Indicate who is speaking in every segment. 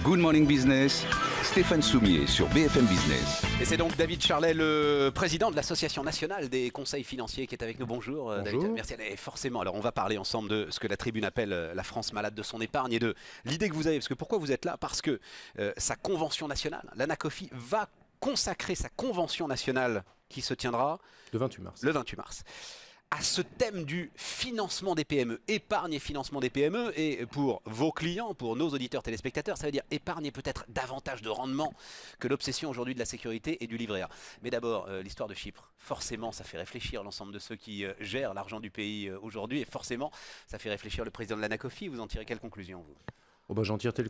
Speaker 1: Good Morning Business, Stéphane Soumier sur BFM Business.
Speaker 2: Et c'est donc David Charlet, le président de l'Association nationale des conseils financiers qui est avec nous. Bonjour, David. Merci. Et forcément, alors on va parler ensemble de ce que la tribune appelle la France malade de son épargne et de l'idée que vous avez. Parce que pourquoi vous êtes là? Parce que sa convention nationale, l'Anacofi, va consacrer sa convention nationale qui se tiendra
Speaker 3: le 28 mars.
Speaker 2: Le 28 mars. À ce thème du financement des PME, épargne et financement des PME, et pour vos clients, pour nos auditeurs téléspectateurs, ça veut dire épargne et peut-être davantage de rendement que l'obsession aujourd'hui de la sécurité et du livret A. Mais d'abord, l'histoire de Chypre, forcément ça fait réfléchir l'ensemble de ceux qui gèrent l'argent du pays aujourd'hui, et forcément ça fait réfléchir le président de l'Anacofi. Vous en tirez quelle conclusion, vous ?
Speaker 3: J'en tire quelle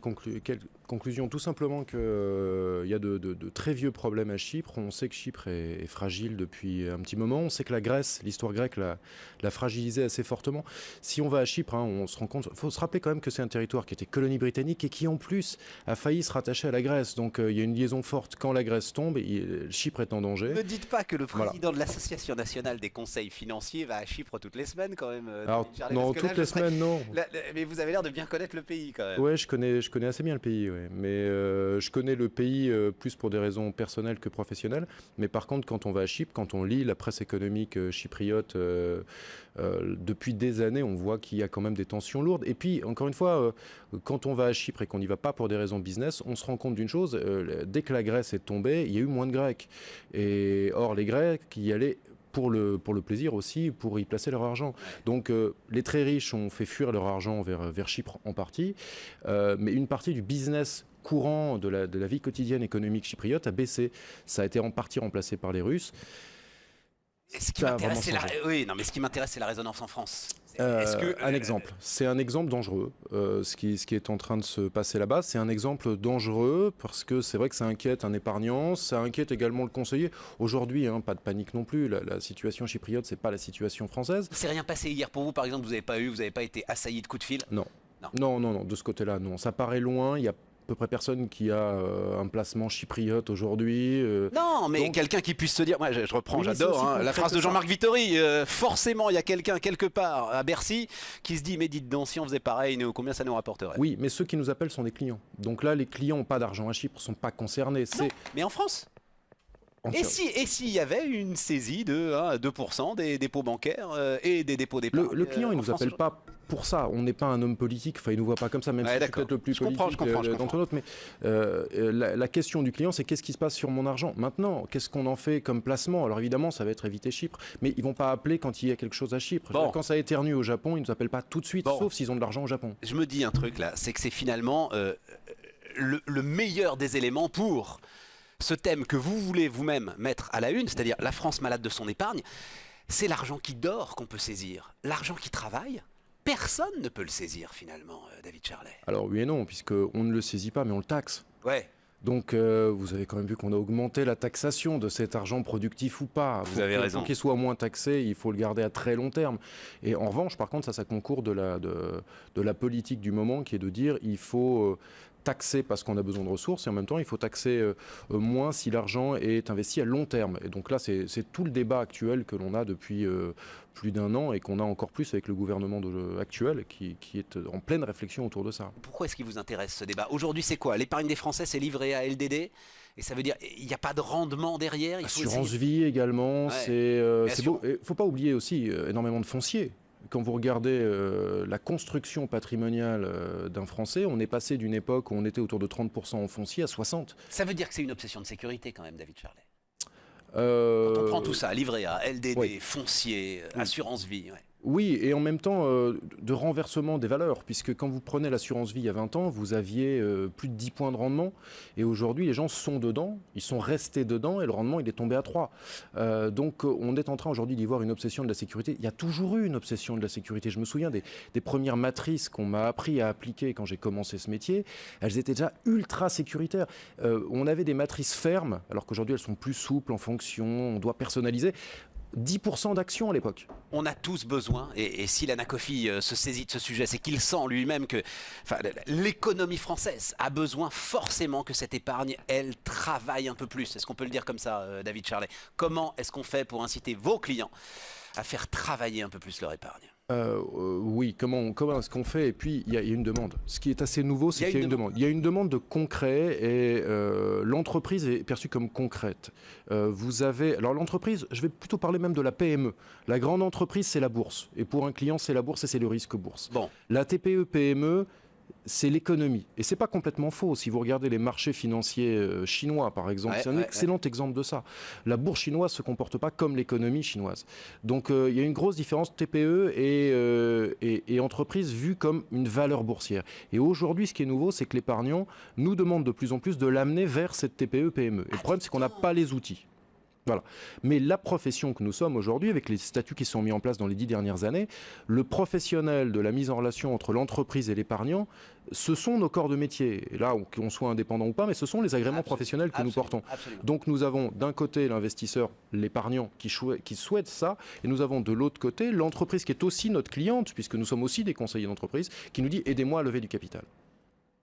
Speaker 3: conclusion? Tout simplement qu'il y a de très vieux problèmes à Chypre. On sait que Chypre est fragile depuis un petit moment. On sait que la Grèce, l'histoire grecque l'a fragilisé assez fortement. Si on va à Chypre, on se rend compte, il faut se rappeler quand même que c'est un territoire qui était colonie britannique et qui en plus a failli se rattacher à la Grèce. Donc il y a une liaison forte. Quand la Grèce tombe, Chypre est en danger.
Speaker 2: Ne dites pas que le président de l'Association nationale des conseils financiers va à Chypre toutes les semaines quand même.
Speaker 3: Alors, non, toutes les semaines, non.
Speaker 2: Mais vous avez l'air de bien connaître le pays quand même.
Speaker 3: Ouais, je connais assez bien le pays, ouais. Mais je connais le pays plus pour des raisons personnelles que professionnelles. Mais par contre, quand on va à Chypre, quand on lit la presse économique chypriote depuis des années, on voit qu'il y a quand même des tensions lourdes. Et puis, encore une fois, quand on va à Chypre et qu'on n'y va pas pour des raisons business, on se rend compte d'une chose, dès que la Grèce est tombée, il y a eu moins de Grecs. Et or, les Grecs y allaient pour le plaisir aussi, pour y placer leur argent. Donc les très riches ont fait fuir leur argent vers Chypre en partie, mais une partie du business courant de la vie quotidienne économique chypriote a baissé. Ça a été en partie remplacé par les Russes.
Speaker 2: Ce qui m'intéresse, c'est la résonance en France.
Speaker 3: Un exemple. C'est un exemple dangereux. Ce qui est en train de se passer là-bas, c'est un exemple dangereux parce que c'est vrai que ça inquiète un épargnant, ça inquiète également le conseiller. Aujourd'hui, pas de panique non plus. La situation chypriote, c'est pas la situation française.
Speaker 2: C'est rien passé hier pour vous, par exemple. Vous n'avez pas été assailli de coups de fil?
Speaker 3: Non. De ce côté-là, non. Ça paraît loin. Il y a à peu près personne qui a un placement chypriote aujourd'hui.
Speaker 2: Non, mais quelqu'un qui puisse se dire, moi je reprends, j'adore la phrase de Jean-Marc Vittori, forcément il y a quelqu'un quelque part à Bercy qui se dit, mais dites donc, si on faisait pareil, combien ça nous rapporterait?
Speaker 3: Oui, mais ceux qui nous appellent sont des clients. Donc là, les clients n'ont pas d'argent à Chypre, ne sont pas concernés.
Speaker 2: Non, mais en France? Et s'il y avait une saisie de 2% des dépôts bancaires et des dépôts d'épargne?
Speaker 3: Le client, il ne nous appelle pas pour ça. On n'est pas un homme politique, il ne nous voit pas comme ça, même si c'est peut-être le plus politique d'entre nous. Mais la question du client, c'est qu'est-ce qui se passe sur mon argent? Maintenant, qu'est-ce qu'on en fait comme placement? Alors évidemment, ça va être éviter Chypre, mais ils ne vont pas appeler quand il y a quelque chose à Chypre. Quand ça éternue au Japon, ils ne nous appellent pas tout de suite, sauf s'ils ont de l'argent au Japon.
Speaker 2: Je me dis un truc là, c'est que c'est finalement le meilleur des éléments pour ce thème que vous voulez vous-même mettre à la une, c'est-à-dire la France malade de son épargne. C'est l'argent qui dort qu'on peut saisir. L'argent qui travaille, personne ne peut le saisir finalement, David Charlet.
Speaker 3: Alors oui et non, puisqu'on ne le saisit pas, mais on le taxe.
Speaker 2: Ouais.
Speaker 3: Donc vous avez quand même vu qu'on a augmenté la taxation de cet argent productif ou pas.
Speaker 2: Vous avez raison.
Speaker 3: Pour qu'il soit moins taxé, il faut le garder à très long terme. Et en revanche, par contre, ça concourt de la politique du moment qui est de dire il faut taxer parce qu'on a besoin de ressources et en même temps il faut taxer moins si l'argent est investi à long terme. Et donc là c'est tout le débat actuel que l'on a depuis plus d'un an et qu'on a encore plus avec le gouvernement actuel qui est en pleine réflexion autour de ça.
Speaker 2: Pourquoi est-ce qu'il vous intéresse ce débat? Aujourd'hui c'est quoi? L'épargne des Français, c'est livré à LDD et ça veut dire il n'y a pas de rendement derrière?
Speaker 3: Assurance vie également, c'est beau. Il ne faut pas oublier aussi énormément de foncier. Quand vous regardez la construction patrimoniale d'un Français, on est passé d'une époque où on était autour de 30% en foncier à 60%.
Speaker 2: Ça veut dire que c'est une obsession de sécurité quand même, David Charlet. Quand on prend tout ça, livret A, LDD, foncier, assurance vie. Ouais.
Speaker 3: Oui, et en même temps, de renversement des valeurs, puisque quand vous prenez l'assurance vie il y a 20 ans, vous aviez plus de 10 points de rendement, et aujourd'hui, les gens sont dedans, ils sont restés dedans, et le rendement, il est tombé à 3. Donc, on est en train aujourd'hui d'y voir une obsession de la sécurité. Il y a toujours eu une obsession de la sécurité. Je me souviens des premières matrices qu'on m'a appris à appliquer quand j'ai commencé ce métier. Elles étaient déjà ultra sécuritaires. On avait des matrices fermes, alors qu'aujourd'hui, elles sont plus souples en fonction, on doit personnaliser. 10% d'actions à l'époque.
Speaker 2: On a tous besoin, et si l'Anacofi se saisit de ce sujet, c'est qu'il sent lui-même que l'économie française a besoin forcément que cette épargne, elle travaille un peu plus. Est-ce qu'on peut le dire comme ça, David Charlet? Comment est-ce qu'on fait pour inciter vos clients à faire travailler un peu plus leur épargne?
Speaker 3: Oui, comment est-ce qu'on fait? Et puis, il y a une demande. Ce qui est assez nouveau, c'est qu'il y a une demande. Il y a une demande de concret et l'entreprise est perçue comme concrète. Alors l'entreprise, je vais plutôt parler même de la PME. La grande entreprise, c'est la bourse. Et pour un client, c'est la bourse et c'est le risque bourse.
Speaker 2: Bon.
Speaker 3: La TPE-PME, c'est l'économie. Et c'est pas complètement faux. Si vous regardez les marchés financiers chinois, par exemple, c'est un excellent exemple de ça. La bourse chinoise ne se comporte pas comme l'économie chinoise. Donc il y a une grosse différence TPE et entreprise vue comme une valeur boursière. Et aujourd'hui, ce qui est nouveau, c'est que l'épargnant nous demande de plus en plus de l'amener vers cette TPE-PME. Et le problème, c'est qu'on n'a pas les outils. Voilà. Mais la profession que nous sommes aujourd'hui, avec les statuts qui sont mis en place dans les 10 dernières années, le professionnel de la mise en relation entre l'entreprise et l'épargnant, ce sont nos corps de métier. Et là, qu'on soit indépendant ou pas, mais ce sont les agréments professionnels que nous portons.
Speaker 2: Absolument.
Speaker 3: Donc nous avons d'un côté l'investisseur, l'épargnant qui souhaite ça, et nous avons de l'autre côté l'entreprise qui est aussi notre cliente, puisque nous sommes aussi des conseillers d'entreprise, qui nous dit « aidez-moi à lever du capital ».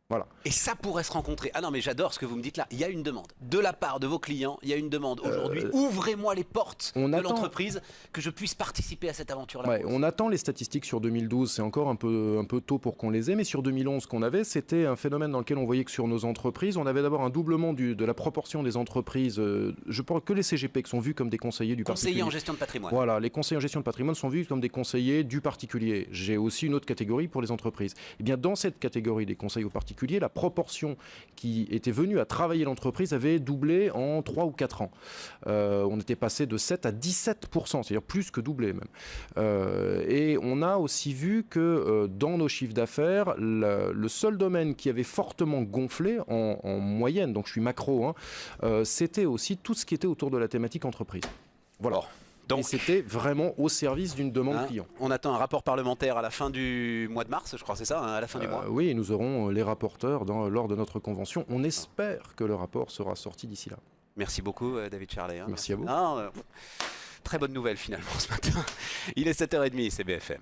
Speaker 3: Voilà.
Speaker 2: Et ça pourrait se rencontrer. Ah non, mais j'adore ce que vous me dites là. Il y a une demande. De la part de vos clients, il y a une demande aujourd'hui. Ouvrez-moi les portes de l'entreprise, que je puisse participer à cette aventure-là.
Speaker 3: Ouais, on attend les statistiques sur 2012. C'est encore un peu tôt pour qu'on les ait. Mais sur 2011, ce qu'on avait, c'était un phénomène dans lequel on voyait que sur nos entreprises, on avait d'abord un doublement de la proportion des entreprises. Je pense que les CGP qui sont vus comme des conseillers du particulier.
Speaker 2: Conseillers en gestion de patrimoine.
Speaker 3: Voilà, les conseillers en gestion de patrimoine sont vus comme des conseillers du particulier. J'ai aussi une autre catégorie pour les entreprises. Et bien, dans cette catégorie des conseils aux particuliers, la proportion qui était venue à travailler l'entreprise avait doublé en 3 ou 4 ans. On était passé de 7 à 17%, c'est-à-dire plus que doublé même. Et on a aussi vu que dans nos chiffres d'affaires, le seul domaine qui avait fortement gonflé en moyenne, donc je suis macro, c'était aussi tout ce qui était autour de la thématique entreprise. Voilà.
Speaker 2: Oh. Donc,
Speaker 3: et c'était vraiment au service d'une demande client.
Speaker 2: On attend un rapport parlementaire à la fin du mois de mars, je crois, c'est ça, à la fin du mois.
Speaker 3: Oui, nous aurons les rapporteurs lors de notre convention. On espère que le rapport sera sorti d'ici là.
Speaker 2: Merci beaucoup, David Charlet.
Speaker 3: Merci à vous.
Speaker 2: Très bonne nouvelle finalement ce matin. Il est 7h30, c'est BFM.